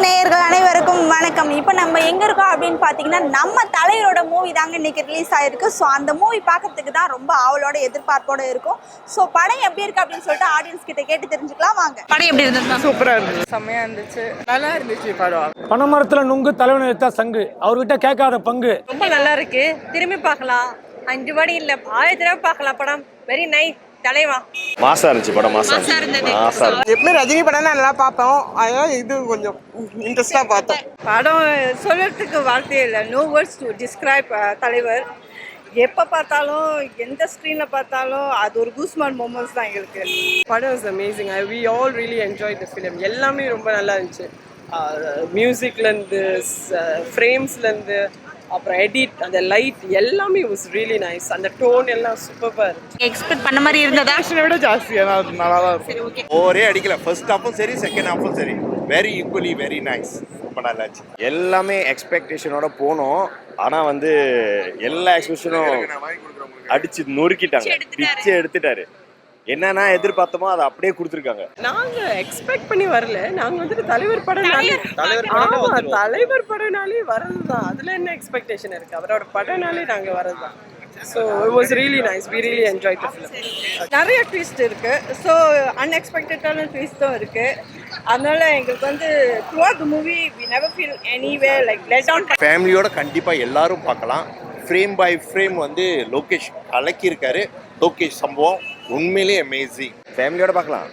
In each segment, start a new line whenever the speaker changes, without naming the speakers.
நேயர்கள் அனைவருக்கும் வணக்கம். இப்போ நம்ம எங்கே இருக்கோம் அப்படின்னு பார்த்தீங்கன்னா நம்ம தலைவரோட மூவி தாங்க இன்னைக்கு ரிலீஸ் ஆகிருக்கு. ஸோ அந்த மூவி பார்க்கறதுக்கு தான் ரொம்ப ஆவலோட எதிர்பார்ப்போட இருக்கும். ஸோ படம் எப்படி இருக்கு அப்படின்னு சொல்லிட்டு ஆடியன்ஸ் கிட்ட கேட்டு தெரிஞ்சுக்கலாம் வாங்க. படம் எப்படி இருந்தது?
சூப்பராக இருந்துச்சு, செம்மையாக இருந்துச்சு, நல்லா இருந்துச்சு படம்.
பனைமரத்தில் நுங்கு தலைவனை எடுத்தா சங்கு, அவர்கிட்ட கேட்காத பங்கு.
ரொம்ப நல்லா இருக்கு, திரும்பி பார்க்கலாம். 5 வாடி இல்லை 1000 தடவை பார்க்கலாம். படம் வெரி நைஸ். தலைவா
மாசா இருந்துச்சு படம். மாசா
எப்பவுமே ரஜினி படம் தான் நல்லா பார்ப்போம், அதனால இது கொஞ்சம் இன்ட்ரெஸ்டா பார்த்தோம்.
படம் சொல்றதுக்கு வார்த்தையே இல்லை, நோ வேர்ட்ஸ் டு டிஸ்கிரைப் தலைவர். எப்போ பார்த்தாலும் எந்த ஸ்க்ரீனில் பார்த்தாலும் அது ஒரு கூஸ்மார்ட் மூமெண்ட்ஸ் தான் எங்களுக்கு.
படம் is amazing. We all really enjoy the film. எல்லாமே ரொம்ப நல்லா இருந்துச்சு. மியூசிக்லேருந்து ஃப்ரேம்ஸ்லேருந்து அப்புறம் எடிட், அந்த லைட் எல்லாமே வாஸ் ரியலி நைஸ். அந்த டோன் எல்லாம் சூப்பராக இருந்துச்சு.
எக்ஸ்பெக்ட் பண்ண மாதிரி இருந்ததா?
விட ஜாஸ்தியாக நல்லா தான் இருக்கும்.
ஒரே அடிக்கல, ஃபர்ஸ்ட் ஹாஃபும் சரி செகண்ட் ஹாஃபும் சரி, வெரி ஈக்குவலி வெரி நைஸ். ரொம்ப நல்லா இருந்துச்சு. எல்லாமே எக்ஸ்பெக்டேஷனோட போனோம், ஆனால் வந்து எல்லா எக்ஸ்பெக்டேஷனும் அடிச்சு நொறுக்கிட்டாங்க, பிச்சை எடுத்துட்டாரு. என்னன்னா எதிர்பார்த்தமோ அதை அப்படியே கொடுத்துருக்காங்க.
நாங்க எக்ஸ்பெக்ட் பண்ணி வரல, நாங்க வந்துட்டு தலைவர் படம்னாலே வரதுதான். அதுல என்ன எக்ஸ்பெக்டேஷன் இருக்கு? அவரோட படம்னாலே நாங்க வரதுதான். So it was really nice. We really enjoy the film.
நிறைய ட்விஸ்ட் இருக்கு, ஸோ அன்எக்ஸ்பெக்டடான ட்விஸ்ட்டும் இருக்கு. அதனால எங்களுக்கு வந்து throughout the movie we never feel anywhere like let down.
ஃபேமிலியோட கண்டிப்பாக எல்லாரும் பார்க்கலாம். ஃப்ரேம் பை ஃப்ரேம் வந்து லோகேஷ் கலக்கியிருக்காரு. லோகேஷ் சம்பவம் உண்மையிலேயே அமேசிங். ஃபேமிலியோட பார்க்கலாம்,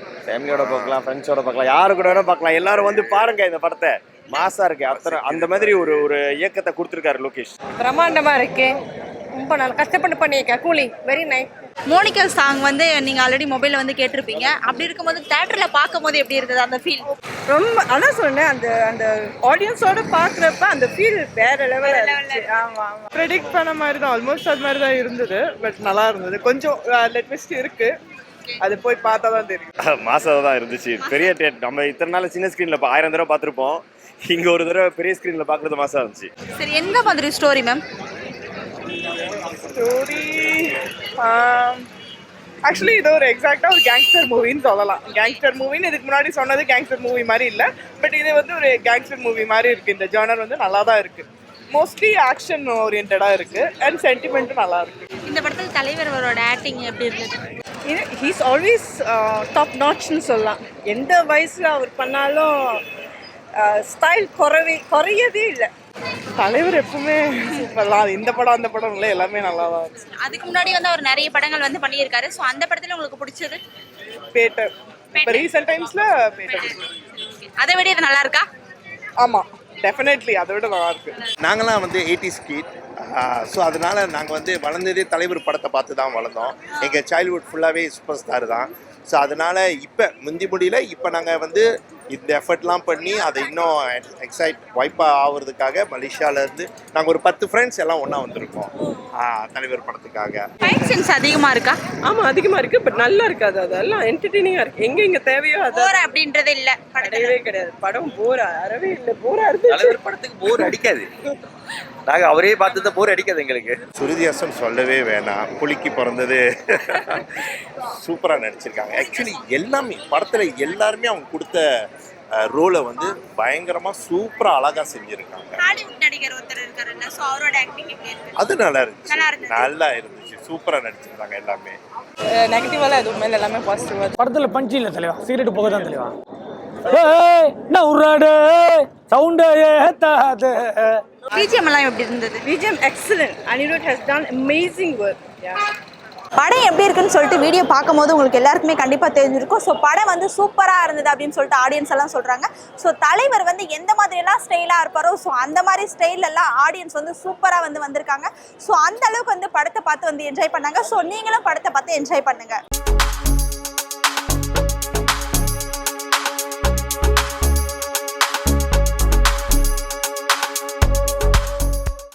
ஃப்ரெண்ட்ஸோட பார்க்கலாம், யாரு கூட வேணா பார்க்கலாம். எல்லாரும் வந்து பாருங்க இந்த படத்தை. மாசா இருக்கு. அத்தனை அந்த மாதிரி ஒரு இயக்கத்தை கொடுத்துருக்காரு லோகேஷ்.
பிரம்மாண்டமா இருக்கு, ரொம்ப நல்லா கஷ்டப்பட்டு பண்ணியிருக்கேன். கூலி வெரி நைஸ்.
மோனிகா சாங் வந்து நீங்கள் ஆல்ரெடி மொபைலில் வந்து கேட்டிருப்பீங்க. அப்படி இருக்கும்போது தேட்டரில் பார்க்கும்போது எப்படி இருந்தது அந்த ஃபீல்?
ரொம்ப அதான் சொன்னேன், அந்த ஆடியன்ஸோட பார்க்குறப்ப அந்த ஃபீல் வேற லெவலில் இருந்துச்சு. ஆமாம்,
ப்ரெடிக்ட் பண்ண மாதிரி தான், ஆல்மோஸ்ட் அது மாதிரி தான் இருந்தது. பட் நல்லா இருந்தது. கொஞ்சம் ட்விஸ்ட் இருக்கு, அது போய் பார்த்தா தான் தெரியும்.
மாசாக தான் இருந்துச்சு. பெரிய நம்ம இத்தனை நாள் சின்ன ஸ்க்ரீனில் 1000 தடவை பார்த்துருப்போம். இங்கே ஒரு தடவை பெரிய ஸ்க்ரீனில் பார்க்குறது மாசாக இருந்துச்சு.
சரி, எந்த மாதிரி ஸ்டோரி மேம்?
ஸ்டோரி ஆக்சுவலி இது ஒரு எக்ஸாக்டாக ஒரு கேங்ஸ்டர் மூவின்னு சொல்லலாம். கேங்ஸ்டர் மூவின்னு இதுக்கு முன்னாடி சொன்னது கேங்ஸ்டர் மூவி மாதிரி இல்லை, பட் இது வந்து ஒரு கேங்ஸ்டர் மூவி மாதிரி இருக்குது. இந்த ஜானர் வந்து நல்லா தான் இருக்குது. மோஸ்ட்லி ஆக்ஷன் ஓரியன்டாக இருக்குது அண்ட் சென்டிமெண்ட்டும் நல்லா இருக்குது.
இந்த படத்தில் தலைவரோட ஆக்டிங் எப்படி இருந்தது?
ஹீஸ் ஆல்வேஸ் டாப் நாட்ச்னு சொல்லலாம். எந்த வயசில் அவர் பண்ணாலும் ஸ்டைல் குறையதே இல்லை.
தலைவர் எப்பவுமே சூப்பர்லாம். இந்த படம் அந்த படம் இல்லை, எல்லாமே நல்லா தான் இருக்கு.
அதுக்கு முன்னாடி வந்து அவர் நிறைய படங்கள் வந்து பண்ணியிருக்காரு. ஸோ அந்த படத்தில் உங்களுக்கு பிடிச்சது?
பேட்டர். இப்போ ரீசெண்ட் டைம்ஸில் பேட்டர்.
அதை விட இது நல்லா இருக்கா?
ஆமாம், டெஃபினெட்லி அதை விட நல்லா இருக்கு.
நாங்களாம் வந்து 80s கிட். ஸோ அதனால நாங்கள் வந்து வளர்ந்ததே தலைவர் படத்தை பார்த்து தான் வளர்ந்தோம். எங்கள் சைல்ட்ஹுட் ஃபுல்லாகவே சூப்பர் ஸ்டார் தான். ஸோ அதனால் இப்போ முந்தி முடியல, இப்போ நாங்கள் வந்து இந்த எஃபர்ட்லாம் பண்ணி அதை இன்னும் வைப்பாக ஆகுறதுக்காக மலேசியாவிலேருந்து நாங்கள் ஒரு 10 ஃப்ரெண்ட்ஸ் எல்லாம் ஒன்றா வந்திருக்கோம் தலைவர் படத்துக்காக.
ஃபைட் சென்ஸ் அதிகமாக இருக்கா?
ஆமாம், அதிகமாக இருக்குது. பட் நல்லா இருக்காது, அதெல்லாம் என்டர்டெய்னிங்காக இருக்குது. எங்கே தேவையோ அது
அப்படின்றது இல்லை,
கிடையவே கிடையாது. படம் போர் அறவே இல்லை. போராக இருக்குது.
தலைவர் படத்துக்கு போர் அடிக்காது. நாங்கள் அவரே பார்த்து போர் அடிக்காது எங்களுக்கு.
சுருதிஹாசன் சொல்லவே வேணாம், புலிக்கு பிறந்தது சூப்பராக நடிச்சிருக்காங்க. ஆக்சுவலி எல்லாமே படத்தில் எல்லாருமே அவங்க கொடுத்த ரோலை வந்து பயங்கரமாக சூப்பராக அழகாக செஞ்சுருக்காங்க.
நடிகர் ஒருத்தர் இருக்காருல்ல, ஸோ அவரோட ஆக்டிங் எப்படி இருக்கு?
அது நல்லா இருந்துச்சு, சூப்பராக நடிச்சிருக்காங்க. எல்லாமே
நெகட்டிவாலாம் எதுவுமே இல்லை, எல்லாமே பாசிட்டிவாக.
படத்தில் பஞ்சு இல்லை தலைவா, சிகரெட் போக தான் தலைவா.
பிஜிஎம் எல்லாம் எப்படி இருந்தது?
BGM excellent. Anirudh has done amazing work.
படம் எப்படி இருக்குன்னு சொல்லிட்டு வீடியோ பார்க்கும்போது உங்களுக்கு எல்லாருக்குமே கண்டிப்பாக தெரிஞ்சிருக்கும். ஸோ படம் வந்து சூப்பராக இருந்தது அப்படின்னு சொல்லிட்டு ஆடியன்ஸ் எல்லாம் சொல்கிறாங்க. ஸோ தலைவர் வந்து எந்த மாதிரியெல்லாம் ஸ்டைலாக இருப்பாரோ, ஸோ அந்த மாதிரி ஸ்டைலெல்லாம் ஆடியன்ஸ் வந்து சூப்பராக வந்து வந்திருக்காங்க. ஸோ அந்த அளவுக்கு வந்து படத்தை பார்த்து வந்து என்ஜாய் பண்ணாங்க. ஸோ நீங்களும் படத்தை பார்த்து என்ஜாய் பண்ணுங்கள்.